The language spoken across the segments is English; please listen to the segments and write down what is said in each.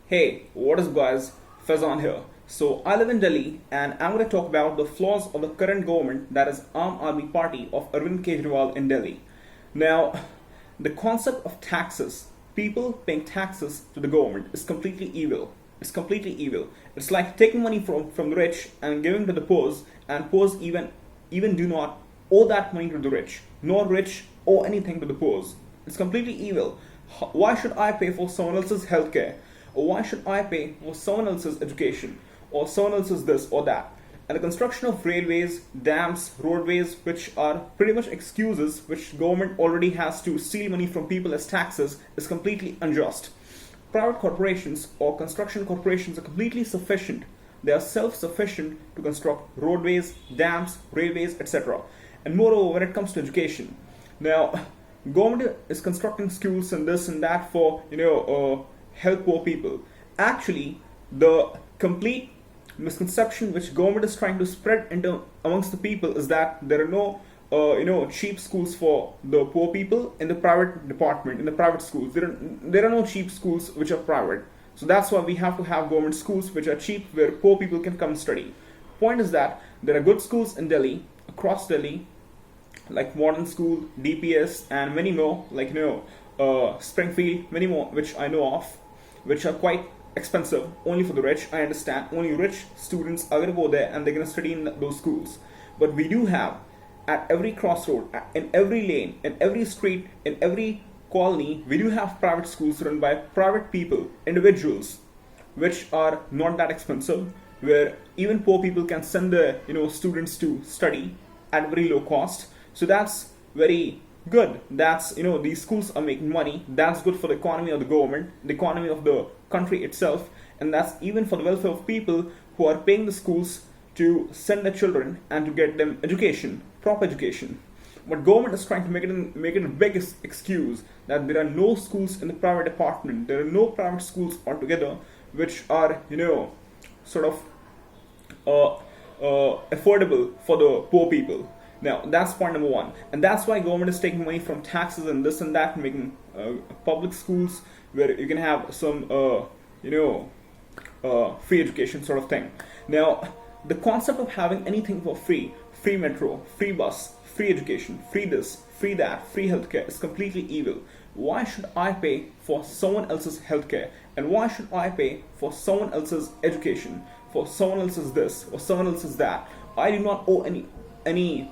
Hey, what is guys? Fazan here. So I live in Delhi and I'm going to talk about the flaws of the current government, that is AAM ADMI Party of Arvind Kejriwal in Delhi. Now, the concept of taxes, people paying taxes to the government, is completely evil. It's completely evil. It's like taking money from the rich and giving to the poor, and poor even do not owe that money to the rich, nor rich owe anything to the poor. It's completely evil. Why should I pay for someone else's healthcare? Or why should I pay for someone else's education? Or someone else's this or that? And the construction of railways, dams, roadways, which are pretty much excuses which government already has to steal money from people as taxes, is completely unjust. Private corporations or construction corporations are completely sufficient. They are self-sufficient to construct roadways, dams, railways, etc. And moreover, when it comes to education, now government is constructing schools and this and that for help poor people. Actually, the complete misconception which government is trying to spread into amongst the people is that there are no cheap schools for the poor people in the private department, in the private schools. There are no cheap schools which are private. So that's why we have to have government schools which are cheap, where poor people can come study. Point is that there are good schools in Delhi, across Delhi, like Modern School, DPS, and many more, like Springfield, many more which I know of, which are quite expensive, only for the rich. I understand, only rich students are going to go there and they're going to study in those schools. But we do have, at every crossroad, in every lane, in every street, in every colony, we do have private schools run by private people, individuals, which are not that expensive, where even poor people can send their students to study at very low cost. So that's very good. That's, these schools are making money. That's good for the economy of the government, the economy of the country itself, and that's even for the welfare of people who are paying the schools to send their children and to get them education, proper education. But government is trying to make it a big excuse that there are no schools in the private department. There are no private schools altogether which are sort of affordable for the poor people. Now, that's point number one. And that's why government is taking money from taxes and this and that, making public schools where you can have some, free education sort of thing. Now, the concept of having anything for free metro, free bus, free education, free this, free that, free healthcare, is completely evil. Why should I pay for someone else's healthcare? And why should I pay for someone else's education, for someone else's this, or someone else's that? I do not owe any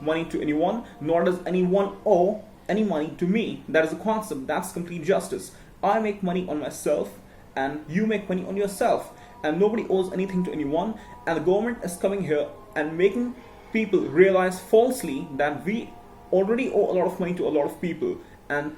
money to anyone, nor does anyone owe any money to me. That is a concept. That's complete justice. I make money on myself, and you make money on yourself, and nobody owes anything to anyone. And the government is coming here and making people realize falsely that we already owe a lot of money to a lot of people. And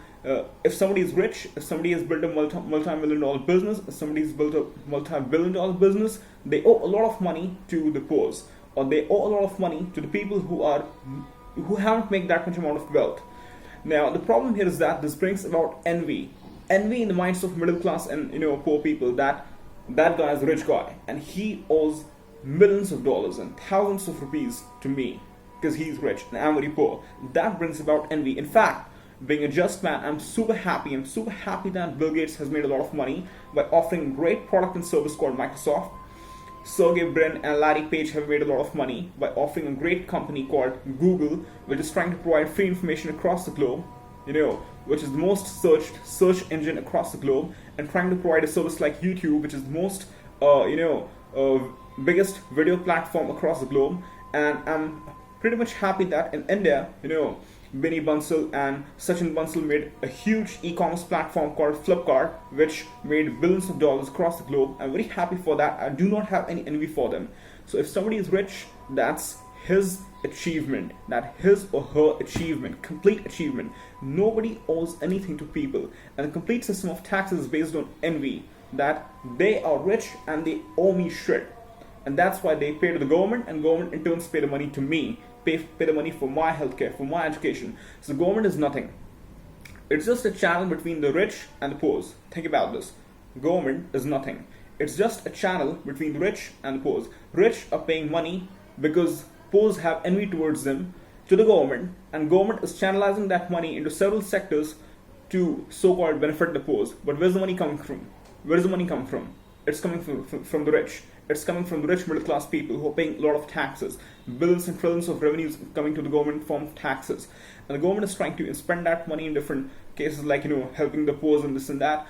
if somebody is rich, if somebody has built a multi-million dollar business, if somebody's built a multi-billion dollar business, they owe a lot of money to the poor, or they owe a lot of money to the people who haven't made that much amount of wealth. Now, the problem here is that this brings about envy in the minds of middle class and poor people, that guy is a rich guy and he owes millions of dollars and thousands of rupees to me because he's rich and I'm very poor. That brings about envy. In fact, being a just man, I'm super happy that Bill Gates has made a lot of money by offering a great product and service called Microsoft. Sergey Brin and Larry Page have made a lot of money by offering a great company called Google, which is trying to provide free information across the globe, which is the most searched search engine across the globe, and trying to provide a service like YouTube, which is the most, biggest video platform across the globe. And I'm pretty much happy that in India, Binny Bansal and Sachin Bansal made a huge e-commerce platform called Flipkart, which made billions of dollars across the globe. I'm very happy for that. I do not have any envy for them. So if somebody is rich, that's his achievement, that his or her achievement, complete achievement. Nobody owes anything to people. And the complete system of taxes is based on envy, that they are rich and they owe me shit. And that's why they pay to the government, and government in turn pay the money to me, pay the money for my healthcare, for my education. So the government is nothing. It's just a channel between the rich and the poor. Think about this. Government is nothing. It's just a channel between the rich and the poor. Rich are paying money because poor have envy towards them to the government, and government is channelizing that money into several sectors to so-called benefit the poor. But where's the money coming from? Where does the money come from? It's coming from the rich. It's coming from the rich middle class people who are paying a lot of taxes. Billions and trillions of revenues coming to the government from taxes. And the government is trying to spend that money in different cases like, helping the poor and this and that.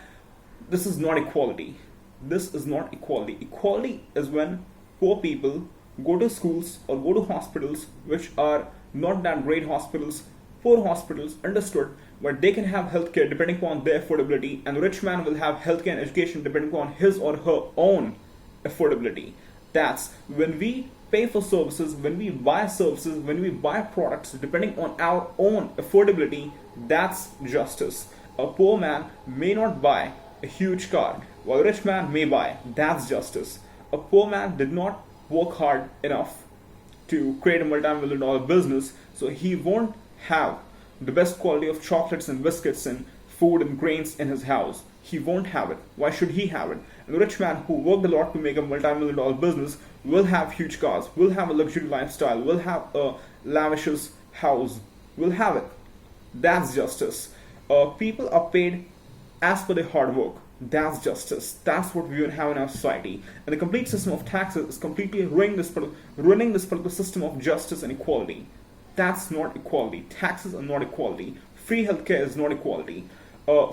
This is not equality. This is not equality. Equality is when poor people go to schools or go to hospitals which are not that great hospitals, poor hospitals, understood, but they can have healthcare depending upon their affordability, and the rich man will have healthcare and education depending upon his or her own affordability. That's when we pay for services, when we buy services, when we buy products depending on our own affordability. That's justice. A poor man may not buy a huge car while a rich man may buy. That's justice. A poor man did not work hard enough to create a multi-million dollar business, so he won't have the best quality of chocolates and biscuits and food and grains in his house. He won't have it. Why should he have it? And the rich man who worked a lot to make a multi-million dollar business will have huge cars, will have a luxury lifestyle, will have a lavish house, will have it. That's justice. People are paid as per their hard work. That's justice. That's what we will have in our society. And the complete system of taxes is completely ruining this particular system of justice and equality. That's not equality. Taxes are not equality. Free healthcare is not equality.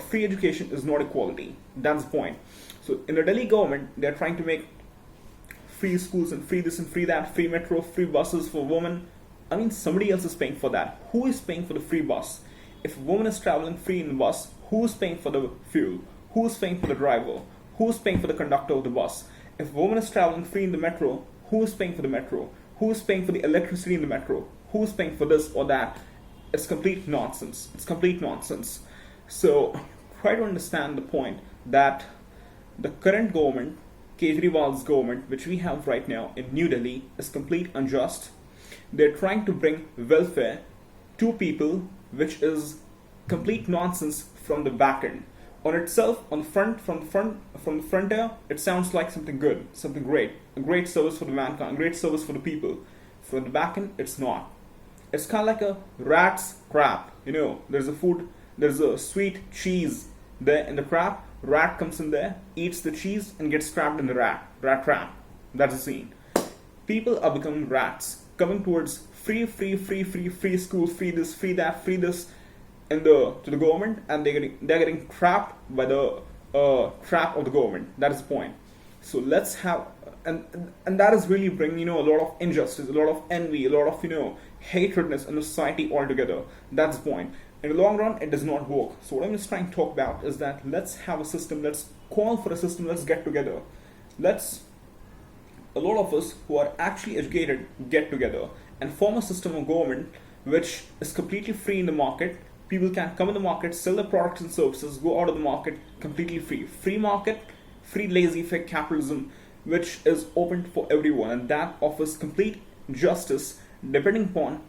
Free education is not equality. That's the point. So in the Delhi government, they're trying to make free schools and free this and free that, free metro, free buses for women. I mean, somebody else is paying for that. Who is paying for the free bus? If a woman is traveling free in the bus, who is paying for the fuel? Who is paying for the driver? Who is paying for the conductor of the bus? If a woman is traveling free in the metro, who is paying for the metro? Who is paying for the electricity in the metro? Who is paying for this or that? It's complete nonsense. It's complete nonsense. So try to understand the point that the current government, Kejriwal's government, which we have right now in New Delhi, is complete unjust. They're trying to bring welfare to people, which is complete nonsense from the back end. On itself, on the front, from the frontier, it sounds like something good, something great, a great service for the mankind, a great service for the people. From the back end, it's not. It's kind of like a rat's crap. There's a sweet cheese there in the crap. Rat comes in there, eats the cheese, and gets trapped in the rat trap. That's the scene. People are becoming rats, coming towards free school, free this, free that, free this, to the government, and they're getting trapped by the trap of the government. That is the point. So let's have, and that is really bringing a lot of injustice, a lot of envy, a lot of hatredness in the society altogether. That's the point. In the long run, it does not work. So what I'm just trying to talk about is that let's have a system, let's call for a system, let's get together. A lot of us who are actually educated get together and form a system of government which is completely free in the market. People can come in the market, sell their products and services, go out of the market completely free. Free market, free laissez-faire capitalism, which is open for everyone, and that offers complete justice depending upon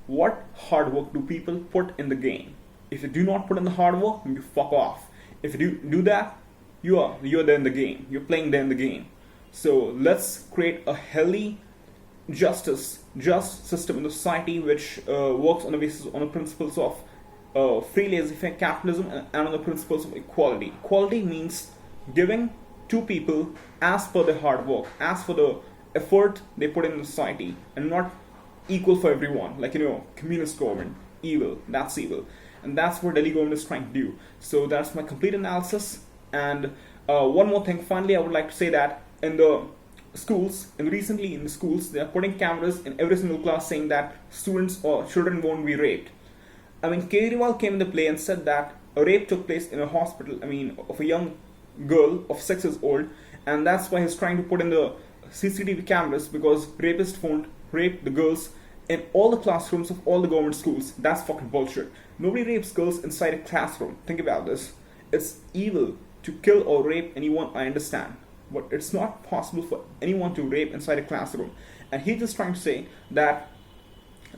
what hard work do people put in the game. If you do not put in the hard work, you fuck off. If you do that, you're there in the game. You're playing there in the game. So let's create a healthy, just system in the society which works on the principles of free laissez-faire capitalism and on the principles of equality. Equality means giving to people as per their hard work, as for the effort they put in the society, and not equal for everyone. Like communist government, evil. That's evil, and that's what Delhi government is trying to do. So that's my complete analysis. And one more thing. Finally, I would like to say that in the schools, they are putting cameras in every single class saying that students or children won't be raped. I mean, Kejriwal came into play and said that a rape took place in a hospital, of a young girl of 6 years old, and that's why he's trying to put in the CCTV cameras, because rapists won't rape the girls in all the classrooms of all the government schools. That's fucking bullshit. Nobody rapes girls inside a classroom. Think about this. It's evil to kill or rape anyone, I understand, but it's not possible for anyone to rape inside a classroom. And he's just trying to say that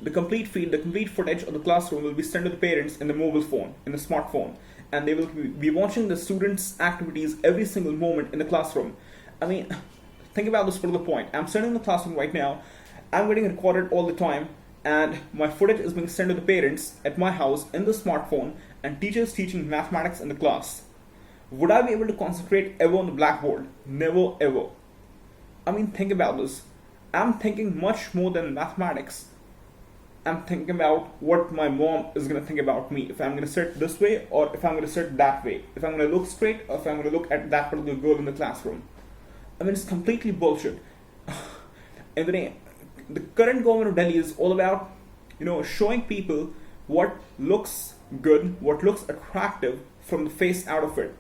the complete footage of the classroom will be sent to the parents in the mobile phone, in the smartphone, and they will be watching the students' activities every single moment in the classroom. I mean, think about this particular point. I'm sitting in the classroom right now, I'm getting recorded all the time, and my footage is being sent to the parents at my house in the smartphone, and teachers teaching mathematics in the class. Would I be able to concentrate ever on the blackboard? Never ever. I mean, think about this. I'm thinking much more than mathematics. I'm thinking about what my mom is going to think about me, if I'm going to sit this way or if I'm going to sit that way, if I'm going to look straight or if I'm going to look at that particular girl in the classroom. I mean, it's completely bullshit. And the current government of Delhi is all about, showing people what looks good, what looks attractive from the face out of it.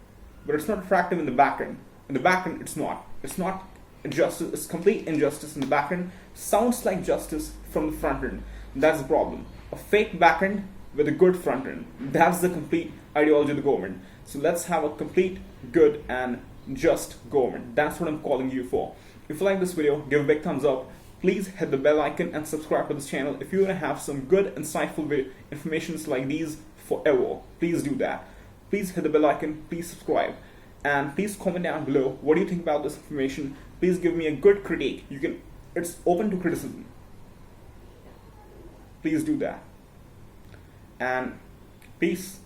But it's not attractive in the back end. In the back end, it's not. It's not justice. It's complete injustice in the back end. Sounds like justice from the front end. That's the problem. A fake back end with a good front end. That's the complete ideology of the government. So let's have a complete, good, and just government. That's what I'm calling you for. If you like this video, give a big thumbs up. Please hit the bell icon and subscribe to this channel if you want to have some good, insightful informations like these forever. Please do that. Please hit the bell icon. Please subscribe. And please comment down below what do you think about this information. Please give me a good critique. It's open to criticism. Please do that. And peace.